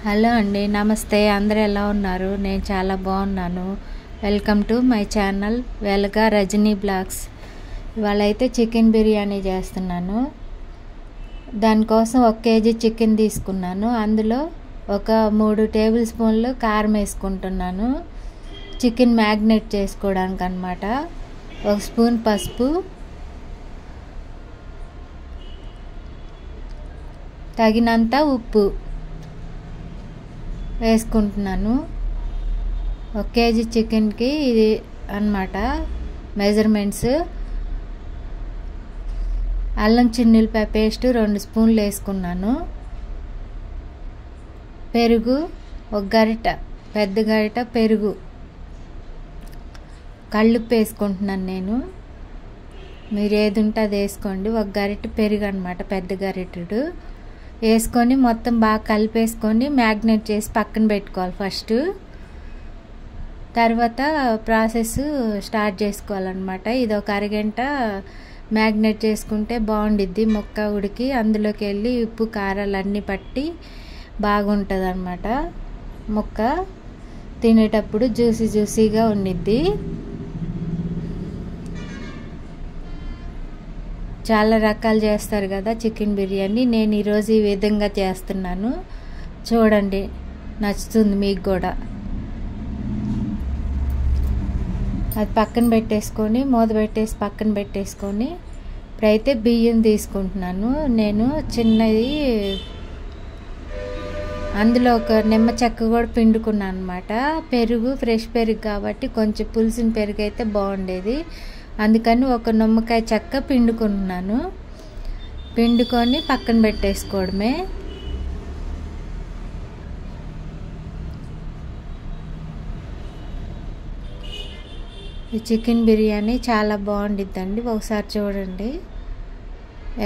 Hello అండి, నమస్తే. అందరూ ఎలా ఉన్నారు? నేను చాలా బాగున్నాను. Welcome to my channel Velga Rajani blogs. ఇవాళ అయితే చికెన్ బిర్యానీ చేస్తున్నాను. దానికోసం 1 కేజీ చికెన్ తీసుకున్నాను. అందులో ఒక 3 టేబుల్ స్పూన్లు కారం వేసుకుంటున్నాను, చికెన్ మ్యాగ్నేట్ చేసుకోవడానికి అన్నమాట. 1 స్పూన్ పసుపు, తగినంత ఉప్పు వేసుకుంటున్నాను. 1 కేజీ చికెన్కి ఇది అన్నమాట మెజర్మెంట్స్. అల్లం చిన్నులపాయ పేస్ట్ 2 స్పూన్లు వేసుకున్నాను. పెరుగు 1 గరిట, పెద్ద గరిట పెరుగు. కళ్ళుప్పు వేసుకుంటున్నాను నేను. మీరు ఏది ఉంటే అది వేసుకోండి. 1 గరిట పెరుగు అన్నమాట, పెద్ద గరిటెడు వేసుకొని మొత్తం బాగా కలిపేసుకొని మ్యాగ్నేట్ చేసి పక్కన పెట్టుకోవాలి ఫస్ట్. తర్వాత ప్రాసెస్ స్టార్ట్ చేసుకోవాలన్నమాట. ఇది ఒక అరగంట మ్యాగ్నేట్ చేసుకుంటే బాగుండిద్ది. ముక్క ఉడికి అందులోకి వెళ్ళి ఉప్పు కారాలు అన్నీ పట్టి బాగుంటుంది అన్నమాట. ముక్క తినేటప్పుడు జ్యూసీగా ఉండిద్ది. చాలా రకాలు చేస్తారు కదా చికెన్ బిర్యానీ. నేను ఈరోజు ఈ విధంగా చేస్తున్నాను, చూడండి, నచ్చుతుంది మీకు కూడా. అది పక్కన పెట్టేసుకొని మూత పెట్టేసి పక్కన పెట్టేసుకొని ఇప్పుడైతే బియ్యం తీసుకుంటున్నాను నేను. చిన్నది, అందులో ఒక నిమ్మ చెక్క కూడా పిండుకున్నాను అన్నమాట. పెరుగు ఫ్రెష్ పెరుగు కాబట్టి కొంచెం పులిసిన పెరుగు అయితే బాగుండేది, అందుకని ఒక నిమ్మకాయ చెక్క పిండుకుంటున్నాను. పిండుకొని పక్కన పెట్టేసుకోవడమే. ఈ చికెన్ బిర్యానీ చాలా బాగుండిద్దండి, ఒకసారి చూడండి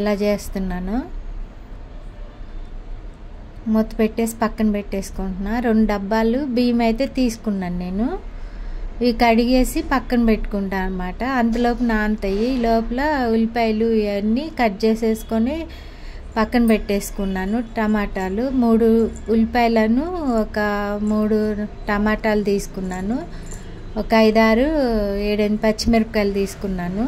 ఎలా చేస్తున్నానో. మూత పెట్టేసి పక్కన పెట్టేసుకుంటున్నా. 2 డబ్బాలు బియ్యం అయితే తీసుకున్నాను నేను. ఇవి కడిగేసి పక్కన పెట్టుకుంటాను అన్నమాట. అంతలోపు నానతాయి. ఈ లోపల ఉల్లిపాయలు ఇవన్నీ కట్ చేసేసుకొని పక్కన పెట్టేసుకున్నాను. టమాటాలు 3 ఉల్లిపాయలను, ఒక 3 టమాటాలు తీసుకున్నాను. ఒక 5-6 7 పచ్చిమిరపకాయలు తీసుకున్నాను.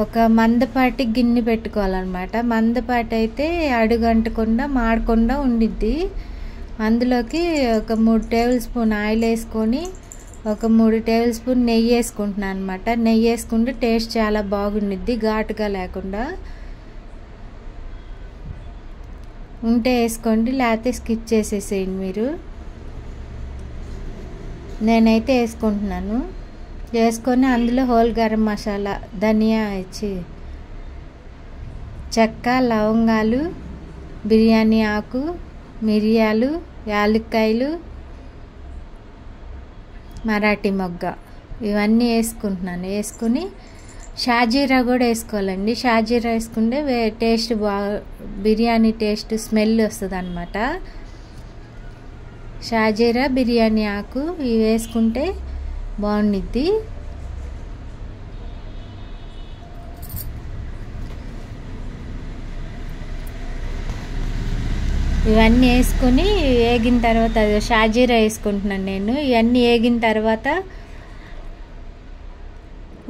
ఒక మందపాటి గిన్నె పెట్టుకోవాలన్నమాట. మందపాటి అయితే అడుగంటకుండా మాడకుండా ఉండిద్ది. అందులోకి ఒక 3 టేబుల్ స్పూన్ ఆయిల్ వేసుకొని ఒక 3 టేబుల్ స్పూన్ నెయ్యి వేసుకుంటున్నాను అనమాట. నెయ్యి వేసుకుంటే టేస్ట్ చాలా బాగుండిద్ది, ఘాటుగా లేకుండా. ఉంటే వేసుకోండి, లేకపోతే స్కిప్ చేసేసేయండి మీరు. నేనైతే వేసుకుంటున్నాను. వేసుకొని అందులో హోల్ గరం మసాలా, ధనియా చెక్క, లవంగాలు, బిర్యానీ ఆకు, మిరియాలు, యాలక్కాయలు, మరాఠీ మొగ్గ ఇవన్నీ వేసుకుంటున్నాను. వేసుకుని షాజీరా కూడా వేసుకోవాలండి. షాజీరా వేసుకుంటే టేస్ట్ బిర్యానీ టేస్ట్ స్మెల్ వస్తుంది అన్నమాట. షాజీరా, బిర్యానీ ఆకు ఇవి వేసుకుంటే బాగుండిద్ది. ఇవన్నీ వేసుకొని వేగిన తర్వాత షాజీరా వేసుకుంటున్నాను నేను. ఇవన్నీ వేగిన తర్వాత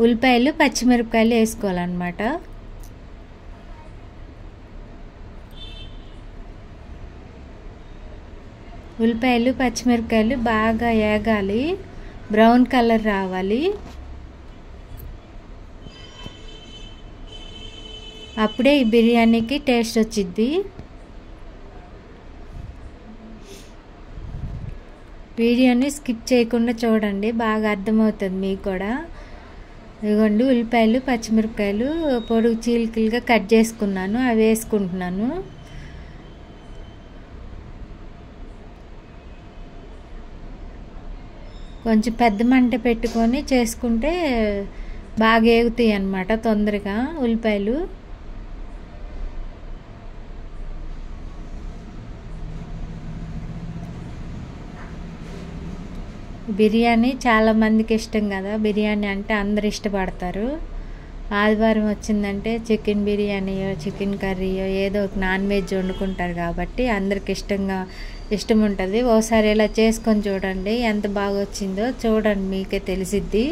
ఉల్లిపాయలు, పచ్చిమిరపకాయలు వేసుకోవాలన్నమాట. ఉల్లిపాయలు, పచ్చిమిరపకాయలు బాగా వేగాలి, బ్రౌన్ కలర్ రావాలి. అప్పుడే ఈ బిర్యానీకి టేస్ట్ వచ్చిద్ది. వీడియోని స్కిప్ చేయకుండా చూడండి, బాగా అర్థమవుతుంది మీకు కూడా. ఇదిగోండి, ఉల్లిపాయలు, పచ్చిమిరపకాయలు పొడుగు చీలికలుగా కట్ చేసుకున్నాను, అవి వేసుకుంటున్నాను. కొంచెం పెద్ద మంట పెట్టుకొని చేసుకుంటే బాగా వేగుతాయి అన్నమాట తొందరగా ఉల్లిపాయలు. బిర్యానీ చాలా మందికి ఇష్టం కదా, బిర్యానీ అంటే అందరు ఇష్టపడతారు. ఆదివారం వచ్చిందంటే చికెన్ బిర్యానీయో చికెన్ కర్రీయో ఏదో ఒక నాన్ వెజ్ వండుకుంటారు కాబట్టి అందరికి ఇష్టం ఉంటుంది. ఓసారి ఇలా చేసుకొని చూడండి, ఎంత బాగా వచ్చిందో చూడండి, మీకే తెలిసిద్ది.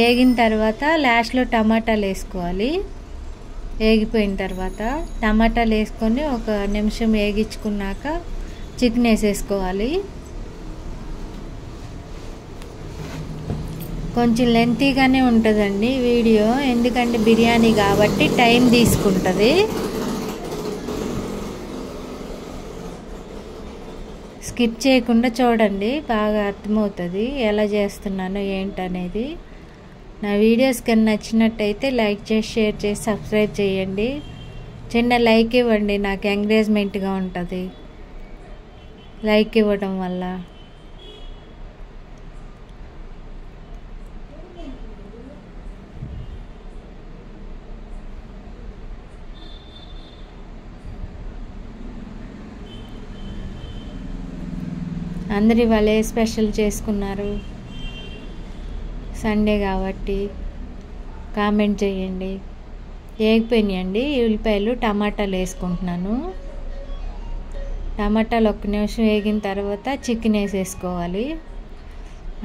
ఏగిన తర్వాత లాస్ట్లో టమాటాలు వేసుకోవాలి. వేగిపోయిన తర్వాత టమాటాలు వేసుకొని ఒక నిమిషం వేగించుకున్నాక చికెన్ వేసేసుకోవాలి. కొంచెం లెంతీగానే ఉంటుందండి వీడియో, ఎందుకంటే బిర్యానీ కాబట్టి టైం తీసుకుంటుంది. స్కిప్ చేయకుండా చూడండి, బాగా అర్థమవుతుంది ఎలా చేస్తున్నానో ఏంటనేది. నా వీడియోస్ కన్నా నచ్చినట్టయితే లైక్ చేసి షేర్ చేసి సబ్స్క్రైబ్ చేయండి. చిన్న లైక్ ఇవ్వండి, నాకు ఎంకరేజ్మెంట్గా ఉంటుంది లైక్ ఇవ్వడం వల్ల. అందరి వాళ్ళే స్పెషల్ చేసుకున్నారు సండే కాబట్టి కామెంట్ చేయండి. వేగిపోయినాయండి ఉల్లిపాయలు, టమాటాలు వేసుకుంటున్నాను. టమాటాలు ఒక్క నిమిషం వేగిన తర్వాత చికెన్ వేసేసుకోవాలి.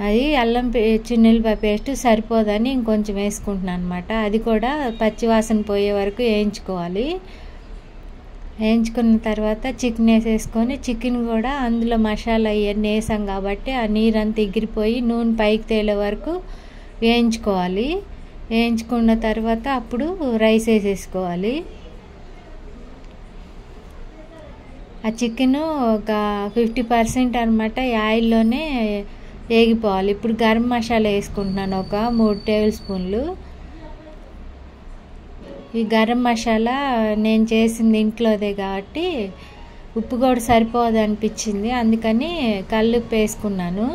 అది అల్లం చిన్నుల్లిపాయ పేస్ట్ సరిపోదని ఇంకొంచెం వేసుకుంటున్నాను అనమాట. అది కూడా పచ్చివాసన పోయే వరకు వేయించుకోవాలి. వేయించుకున్న తర్వాత చికెన్ వేసేసుకొని, చికెన్ కూడా అందులో మసాలా ఇవన్నీ వేసాం కాబట్టి ఆ నీరంతా ఎగిరిపోయి నూనె పైకి తేలే వరకు వేయించుకోవాలి. వేయించుకున్న తర్వాత అప్పుడు రైస్ వేసేసుకోవాలి. ఆ చికెను ఒక 50% అనమాట ఆయిల్లోనే వేగిపోవాలి. ఇప్పుడు గరం మసాలా వేసుకుంటున్నాను ఒక 3 టేబుల్ స్పూన్లు. ఈ గరం మసాలా నేను చేసింది ఇంట్లోదే కాబట్టి ఉప్పు కూడా సరిపోదు అనిపించింది, అందుకని కల్లుప్పు వేసుకున్నాను.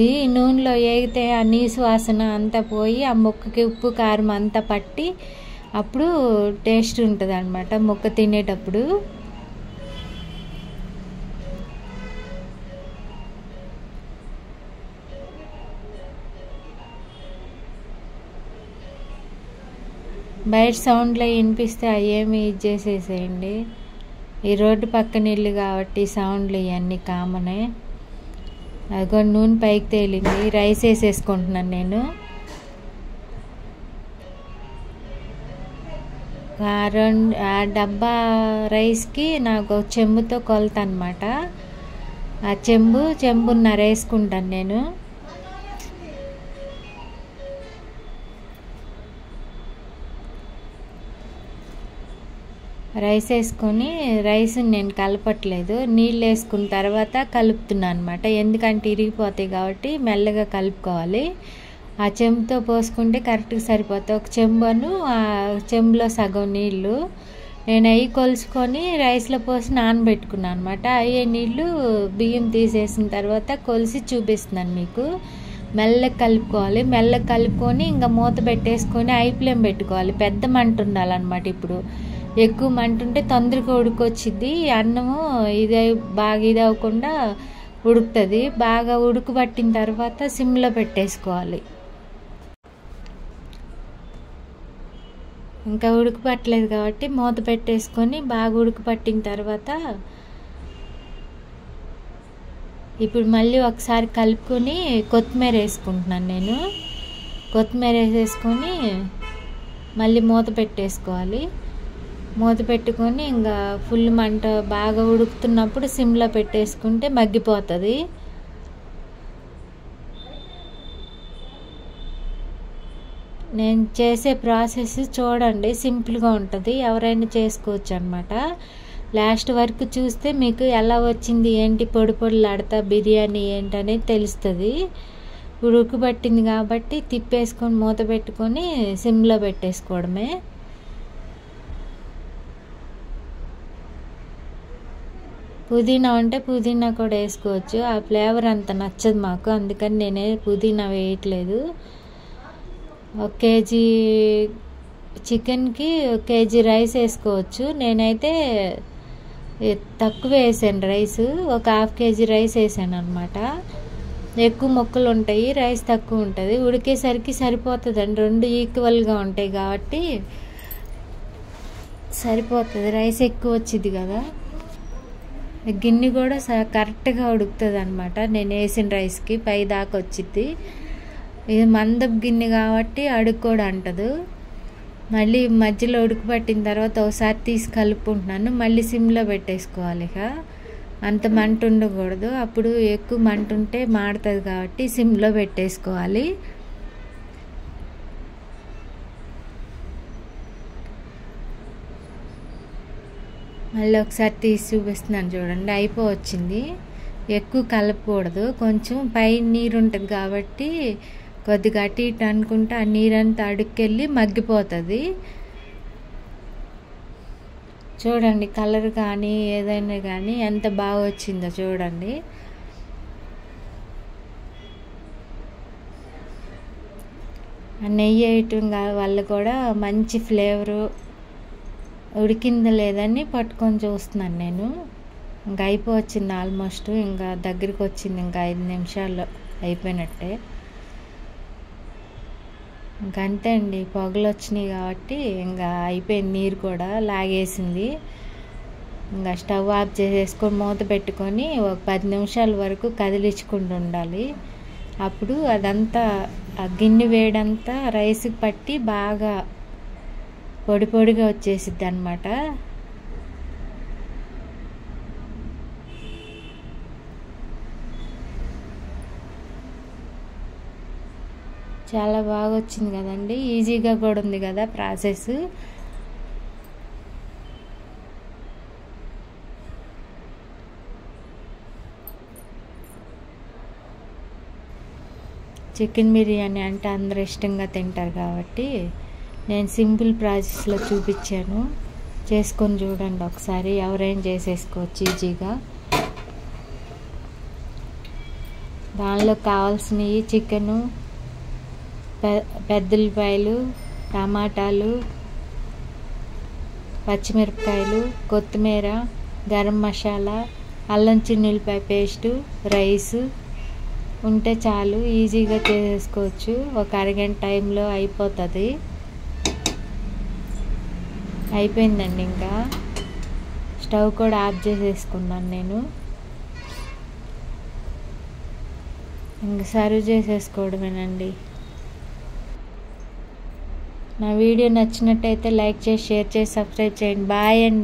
ఈ నూనెలో వేగితే ఆ నీసు వాసన అంతా పోయి ఆ ముక్కకి ఉప్పు కారం అంతా పట్టి అప్పుడు టేస్ట్ ఉంటుంది అన్నమాట ముక్క తినేటప్పుడు. బయట సౌండ్లో వినిపిస్తే అవేమి ఇది చేసేసేయండి. ఈ రోడ్డు పక్కన ఇల్లు కాబట్టి సౌండ్లు ఇవన్నీ కామనే. అదిగో నూనె పైకి తేలింది. రైస్ వేసేసుకుంటున్నాను నేను. ఆ డబ్బా రైస్కి నాకు చెంబుతో కొలత అనమాట. ఆ చెంబున్నర వేసుకుంటాను నేను. రైస్ వేసుకొని రైస్ నేను కలపట్లేదు, నీళ్ళు వేసుకున్న తర్వాత కలుపుతున్నాను అనమాట. ఎందుకంటే ఇరిగిపోతాయి కాబట్టి మెల్లగా కలుపుకోవాలి. ఆ చెంబుతో పోసుకుంటే కరెక్ట్గా సరిపోతాయి. ఒక చెంబును ఆ చెంబులో సగం నీళ్ళు నేను అవి కొలుసుకొని రైస్లో పోసి నానబెట్టుకున్నాను అనమాట. అయ్యే నీళ్ళు బియ్యం తీసేసిన తర్వాత కొలిసి చూపిస్తున్నాను మీకు. మెల్లగా కలుపుకోవాలి. మెల్లగా కలుపుకొని ఇంకా మూత పెట్టేసుకొని హై ఫ్లేమ్ పెట్టుకోవాలి. పెద్ద మంట ఉండాలన్నమాట. ఇప్పుడు ఎక్కువ మంట ఉంటే తొందరగా ఉడుకొచ్చిద్ది, అన్నము బాగా ఇది అవ్వకుండా ఉడుకుతుంది. బాగా ఉడుకుబట్టిన తర్వాత సిమ్లో పెట్టేసుకోవాలి. ఇంకా ఉడుకుపట్టలేదు కాబట్టి మూత పెట్టేసుకొని బాగా ఉడుకుపట్టిన తర్వాత ఇప్పుడు మళ్ళీ ఒకసారి కలుపుకొని కొత్తిమీర వేసుకుంటున్నాను నేను. కొత్తిమీర వేసేసుకొని మళ్ళీ మూత పెట్టేసుకోవాలి. మూత పెట్టుకొని ఇంకా ఫుల్ మంట బాగా ఉడుకుతున్నప్పుడు సిమ్లో పెట్టేసుకుంటే మగ్గిపోతుంది. నేను చేసే ప్రాసెస్ చూడండి, సింపుల్గా ఉంటుంది, ఎవరైనా చేసుకోవచ్చు అన్నమాట. లాస్ట్ వరకు చూస్తే మీకు ఎలా వచ్చింది ఏంటి పొడి పొడిలాడతా బిర్యానీ ఏంటనేది తెలుస్తుంది. ఉడుకుబట్టింది కాబట్టి తిప్పేసుకొని మూత పెట్టుకొని సిమ్లో పెట్టేసుకోవడమే. పుదీనా ఉంటే పుదీనా కూడా వేసుకోవచ్చు. ఆ ఫ్లేవర్ అంత నచ్చదు మాకు, అందుకని నేనే పుదీనా వేయట్లేదు. 1 కేజీ చికెన్కి 1 కేజీ రైస్ వేసుకోవచ్చు. నేనైతే తక్కువ వేసాను రైస్, ఒక 1/2 kg రైస్ వేసాను అనమాట. ఎక్కువ మొక్కలు ఉంటాయి, రైస్ తక్కువ ఉంటుంది, ఉడికేసరికి సరిపోతుందండి. 2 ఈక్వల్గా ఉంటాయి కాబట్టి సరిపోతుంది. రైస్ ఎక్కువ వచ్చింది కదా, గిన్నె కూడా కరెక్ట్గా ఉడుకుతుంది అనమాట. నేను వేసిన రైస్కి పై దాకా వచ్చింది. ఇది మందపు గిన్నె కాబట్టి అడుగు కూడా అంటదు. మళ్ళీ మధ్యలో ఉడుకు పట్టిన తర్వాత ఒకసారి తీసి కలుపుకుంటున్నాను. మళ్ళీ సిమ్లో పెట్టేసుకోవాలి. ఇక అంత మంట ఉండకూడదు, అప్పుడు ఎక్కువ మంట ఉంటే మాడుతుంది కాబట్టి సిమ్లో పెట్టేసుకోవాలి. మళ్ళీ ఒకసారి తీసి చూపిస్తున్నాను చూడండి, అయిపోవచ్చింది. ఎక్కువ కలపకూడదు, కొంచెం పై నీరు ఉంటుంది కాబట్టి కొద్దిగా అటు ఇటు అనుకుంటే ఆ నీరంతా అడుక్కెళ్ళి మగ్గిపోతుంది. చూడండి కలర్ కానీ ఏదైనా కానీ ఎంత బాగా వచ్చిందో చూడండి. నెయ్యి వేయటం వల్ల కూడా మంచి ఫ్లేవరు. ఉడికిందా లేదని పట్టుకొని చూస్తున్నాను నేను. ఇంకా అయిపోవచ్చింది ఆల్మోస్ట్, ఇంకా దగ్గరికి వచ్చింది. ఇంకా 5 నిమిషాల్లో అయిపోయినట్టే. ఇంకా అంతే అండి, పొగలు వచ్చినాయి కాబట్టి ఇంకా అయిపోయింది. నీరు కూడా లాగేసింది. ఇంకా స్టవ్ ఆఫ్ చేసేసుకొని మూత పెట్టుకొని ఒక 10 నిమిషాల వరకు కదిలించుకుంటూ ఉండాలి. అప్పుడు అదంతా ఆ గిన్నె వేడంతా రైస్కి పట్టి బాగా పొడి పొడిగా వచ్చేసిద్ది అన్నమాట. చాలా బాగా వచ్చింది కదండి, ఈజీగా కూడా ఉంది కదా ప్రాసెస్. చికెన్ బిర్యానీ అంటే అందరూ ఇష్టంగా తింటారు కాబట్టి నేను సింపుల్ ప్రాసెస్లో చూపించాను. చేసుకొని చూడండి ఒకసారి, ఎవరైనా చేసేసుకోవచ్చు ఈజీగా. దానిలో కావాల్సినవి చికెను, పెద్దల్లిపాయలు, టమాటాలు, పచ్చిమిరపకాయలు, కొత్తిమీర, గరం మసాలా, అల్లం చిన్నుల్లిపాయ పేస్టు, రైసు ఉంటే చాలు, ఈజీగా చేసేసుకోవచ్చు. ఒక అరగంట టైంలో అయిపోతుంది. అయిపోయిందండి. ఇంకా స్టవ్ కూడా ఆఫ్ చేసేసుకున్నాను నేను. ఇంక సర్వ్ చేసేసుకోవడమేనండి. నా వీడియో నచ్చినట్టయితే లైక్ చేసి, షేర్ చేసి, సబ్స్క్రైబ్ చేయండి. బాయ్ అండి.